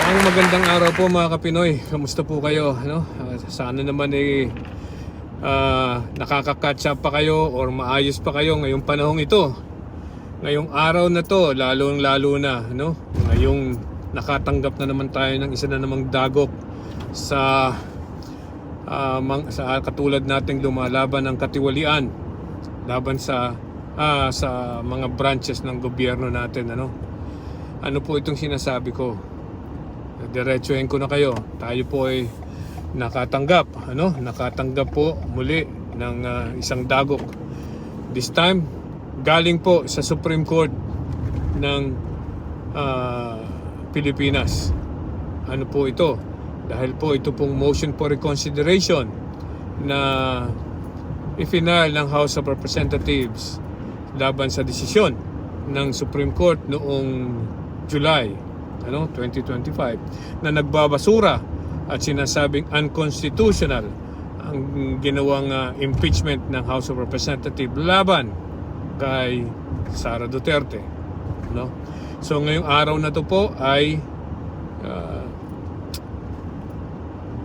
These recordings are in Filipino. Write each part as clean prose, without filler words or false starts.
Ang magandang araw po mga Kapinoy. Kamusta po kayo? Sana naman nakaka-catch up pa kayo or maayos pa kayo ngayong panahong ito. Ngayong araw na to, lalo na, ngayong nakatanggap na naman tayo ng isa na namang dagok sa katulad nating lumalaban ng katiwalian laban sa mga branches ng gobyerno natin. Ano po itong sinasabi ko? Diretsuhin ko na kayo. Tayo po ay nakatanggap po muli ng isang dagok. This time galing po sa Supreme Court ng Pilipinas. Ano po ito? Dahil po ito pong motion for reconsideration na ifinal ng House of Representatives laban sa desisyon ng Supreme Court noong July 2025 na nagbabasura at sinasabing unconstitutional ang ginawang impeachment ng House of Representatives laban kay Sara Duterte. So ngayong araw na to po ay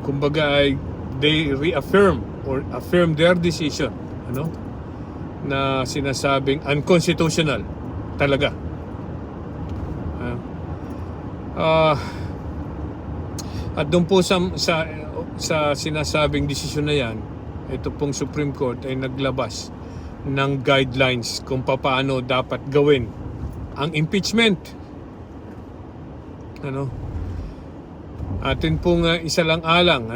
kumbaga ay they reaffirm or affirm their decision na sinasabing unconstitutional talaga. At doon po sa sinasabing desisyon na yan, ito pong Supreme Court ay naglabas ng guidelines kung paano dapat gawin ang impeachment. Atin pong isa lang alang,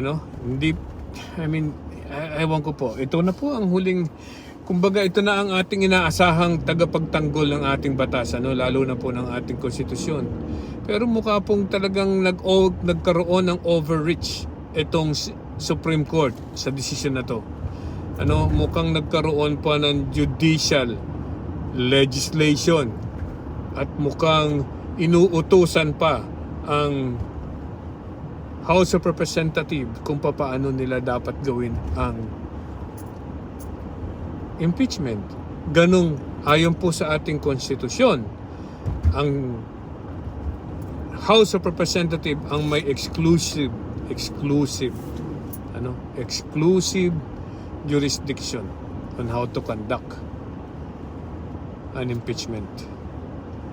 ewan ko po, ito na po ang huling, kumbaga ito na ang ating inaasahang tagapagtanggol ng ating batas, lalo na po ng ating konstitusyon. Pero mukha pong talagang nagkaroon ng overreach itong Supreme Court sa desisyon na to. Mukhang nagkaroon pa ng judicial legislation at mukhang inuutusan pa ang House of Representatives kung paano nila dapat gawin ang impeachment. Ganong ayon po sa ating konstitusyon, ang House of Representatives ang may exclusive jurisdiction on how to conduct an impeachment.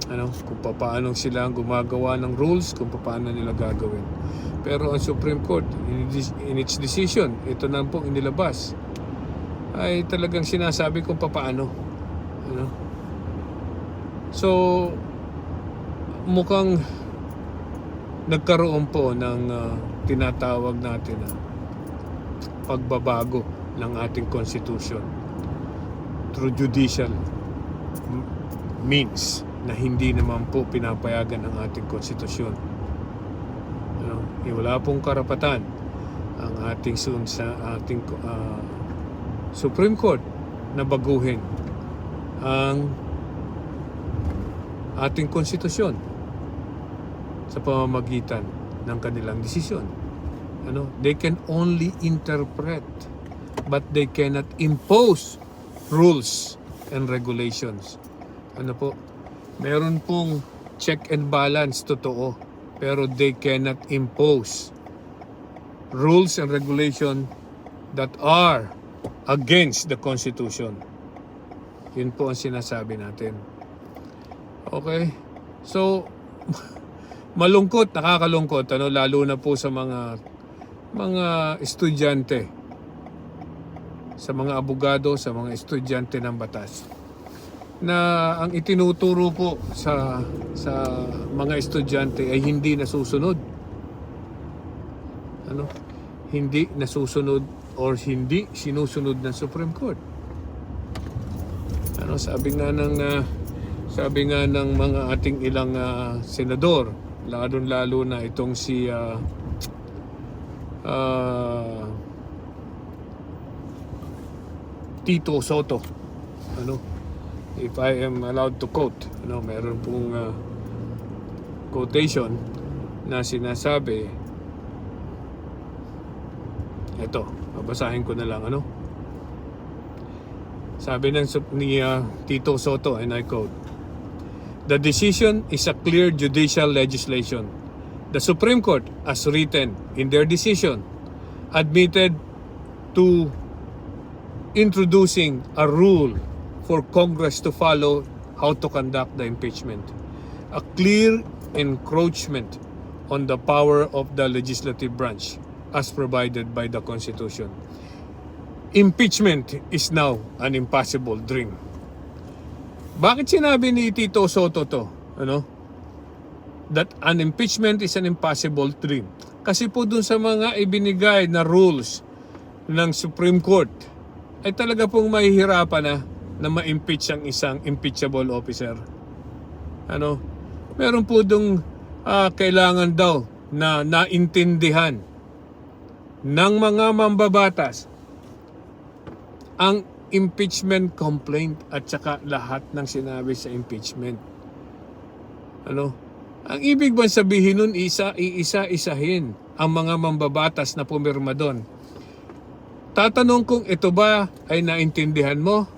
Kung paano sila gumagawa ng rules, kung paano nila gagawin. Pero ang Supreme Court in its decision, ito na po inilabas, ay talagang sinasabi kung paano. So mukhang nagkaroon po ng tinatawag natin na pagbabago ng ating constitution through judicial means na hindi naman po pinapayagan ng ating konstitusyon. Wala pong karapatan ang ating Supreme Court na baguhin ang ating konstitusyon sa pamamagitan ng kanilang desisyon. They can only interpret, but they cannot impose rules and regulations. Meron pong check and balance, totoo, pero they cannot impose rules and regulation that are against the Constitution. Yun po ang sinasabi natin. Okay? So malungkot, nakakalungkot, lalo na po sa mga estudyante, sa mga abogado, sa mga estudyante ng batas, na ang itinuturo po sa mga estudyante ay hindi nasusunod. Hindi nasusunod or hindi sinusunod ng Supreme Court. Sabi nga ng mga ating ilang senador, lalo na itong si Tito Soto, if I am allowed to quote, meron pong quotation na sinasabi, ito, babasahin ko na lang, sabi ni Tito Soto, and I quote, "The decision is a clear judicial legislation The Supreme Court, as written in their decision, admitted to introducing a rule for Congress to follow how to conduct the impeachment. A clear encroachment on the power of the legislative branch as provided by the Constitution. Impeachment is now an impossible dream. Bakit sinabi ni Tito Soto to? That an impeachment is an impossible dream. Kasi po dun sa mga ibinigay na rules ng Supreme Court, ay talaga pong mahihirapan na ma-impeach ang isang impeachable officer. Meron po dong kailangan daw na naintindihan ng mga mambabatas ang impeachment complaint at saka lahat ng sinabi sa impeachment. Ang ibig bang sabihin nun, iisa-isahin ang mga mambabatas na pumirma doon. Tatanong kung ito ba ay naintindihan mo?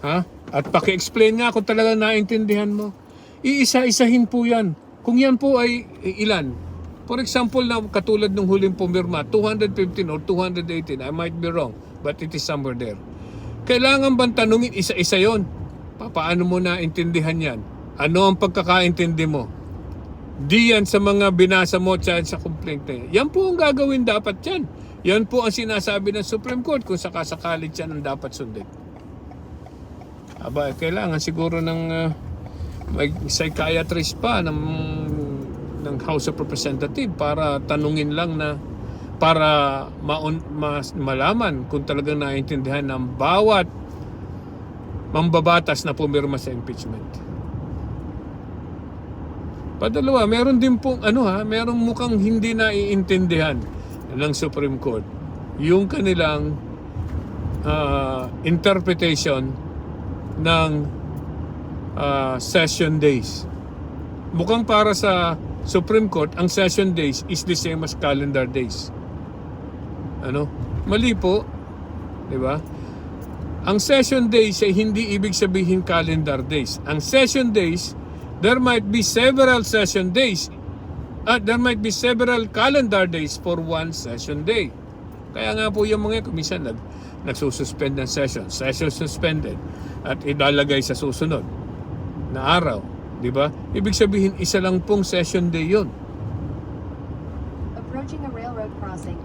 At paki-explain nga kung talaga naintindihan mo. Iisa-isahin po yan. Kung yan po ay ilan. For example, na katulad ng huling pumirma, 215 or 218, I might be wrong, but it is somewhere there. Kailangan bang tanungin isa-isa yon? Paano mo naintindihan yan? Ano ang pagkakaintindi mo? Di yan sa mga binasa mo sa complaint na yan. Yan po ang gagawin dapat yan. Yan po ang sinasabi ng Supreme Court kung sakasakalit yan ang dapat sundin. Kailangan siguro ng may psychiatrist pa ng House of Representatives para tanungin lang na para malaman kung talagang naintindihan ng bawat mambabatas na pumirma sa impeachment. Padalawa, meron din pong merong mukhang hindi naiintindihan ng Supreme Court yung kanilang interpretation ng session days. Mukhang para sa Supreme Court, ang session days is the same as calendar days. Mali po, di ba? Ang session days ay hindi ibig sabihin calendar days. Ang session days, there might be several session days. There might be several calendar days for one session day. Kaya nga po yung mga kumisan nagsususpend ng session. Session suspended at ilalagay sa susunod na araw. Di ba? Ibig sabihin, isa lang pong session day yun. Approaching a railroad crossing.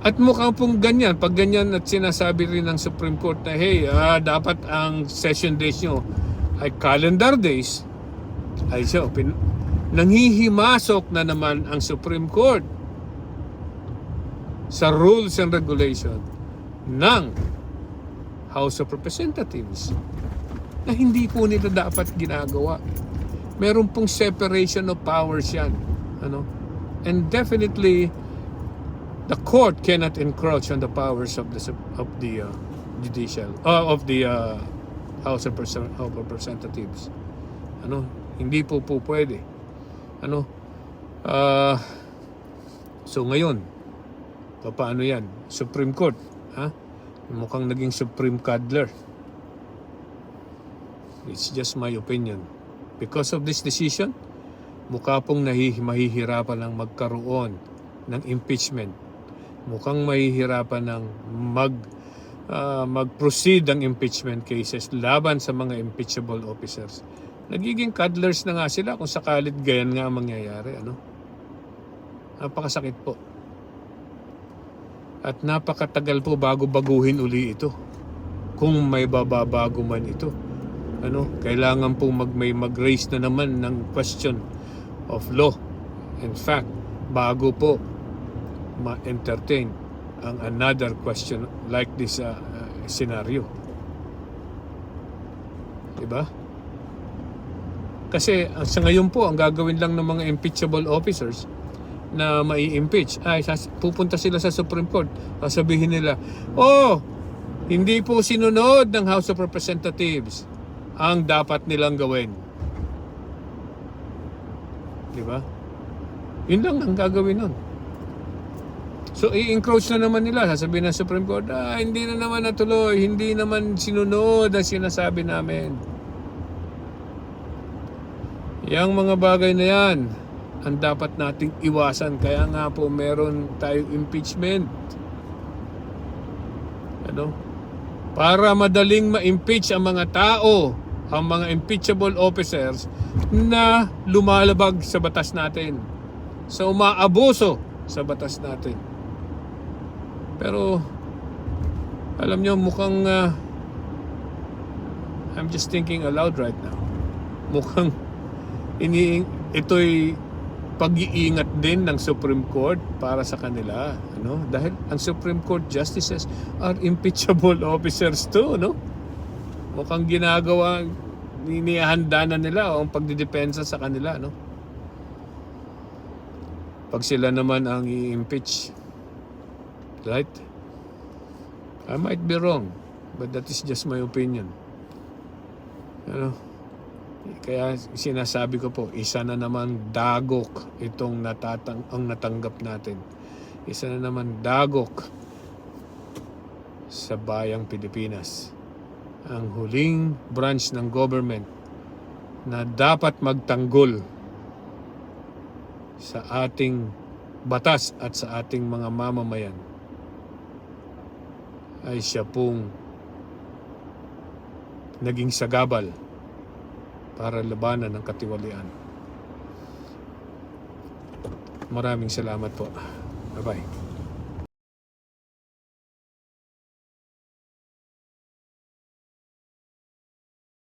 At mukhang pong ganyan. Pag ganyan at sinasabi rin ng Supreme Court na, hey, dapat ang session days nyo ay calendar days, ay so, nanghihimasok na naman ang Supreme Court sa rules and regulation ng House of Representatives na hindi po nila dapat ginagawa. Meron pong separation of powers yan. And definitely, the court cannot encroach on the powers of the judicial, of the House of Representatives. Hindi po pwede. So ngayon, paano yan? Supreme Court, mukhang naging Supreme Cuddler. It's just my opinion. Because of this decision, mukha pong mahihirapan ng magkaroon ng impeachment. Mukhang mahihirapan ng mag-proceed ang impeachment cases laban sa mga impeachable officers. Nagiging cuddlers na nga sila kung sakalit ganyan nga mangyayari. Napakasakit po. At napakatagal po bago baguhin uli ito. Kung may bababago man ito. Kailangan po mag-raise na naman ng question of law. In fact, bago po ma-entertain ang another question like this scenario. Diba? Kasi sa ngayon po, ang gagawin lang ng mga impeachable officers na mai-impeach, pupunta sila sa Supreme Court. Sasabihin nila, hindi po sinunod ng House of Representatives ang dapat nilang gawin. Diba? Yun lang ang gagawin nun. So, i-encroach na naman nila. Sasabihin ng Supreme Court, hindi na naman natuloy, hindi naman sinunod ang sinasabi namin. Yang mga bagay na yan ang dapat nating iwasan. Kaya nga po meron tayong impeachment. Ano? Para madaling ma-impeach ang mga tao, ang mga impeachable officers na lumalabag sa batas natin, sa umaabuso sa batas natin. Pero alam nyo, mukhang I'm just thinking aloud right now. Mukhang ito'y pag-iingat din ng Supreme Court para sa kanila, ano? Dahil ang Supreme Court justices are impeachable officers too, no? Mukhang ginagawa, inihanda na nila ang pagdidepensa sa kanila, no? Pag sila naman ang i-impeach, right? I might be wrong, but that is just my opinion. Ano? Kaya sinasabi ko po, isa na naman dagok itong ang natanggap natin. Isa na naman dagok sa bayang Pilipinas. Ang huling branch ng government na dapat magtanggol sa ating batas at sa ating mga mamamayan ay siya pong naging sagabal para labanan ng katiwalian. Maraming salamat po. Bye-bye.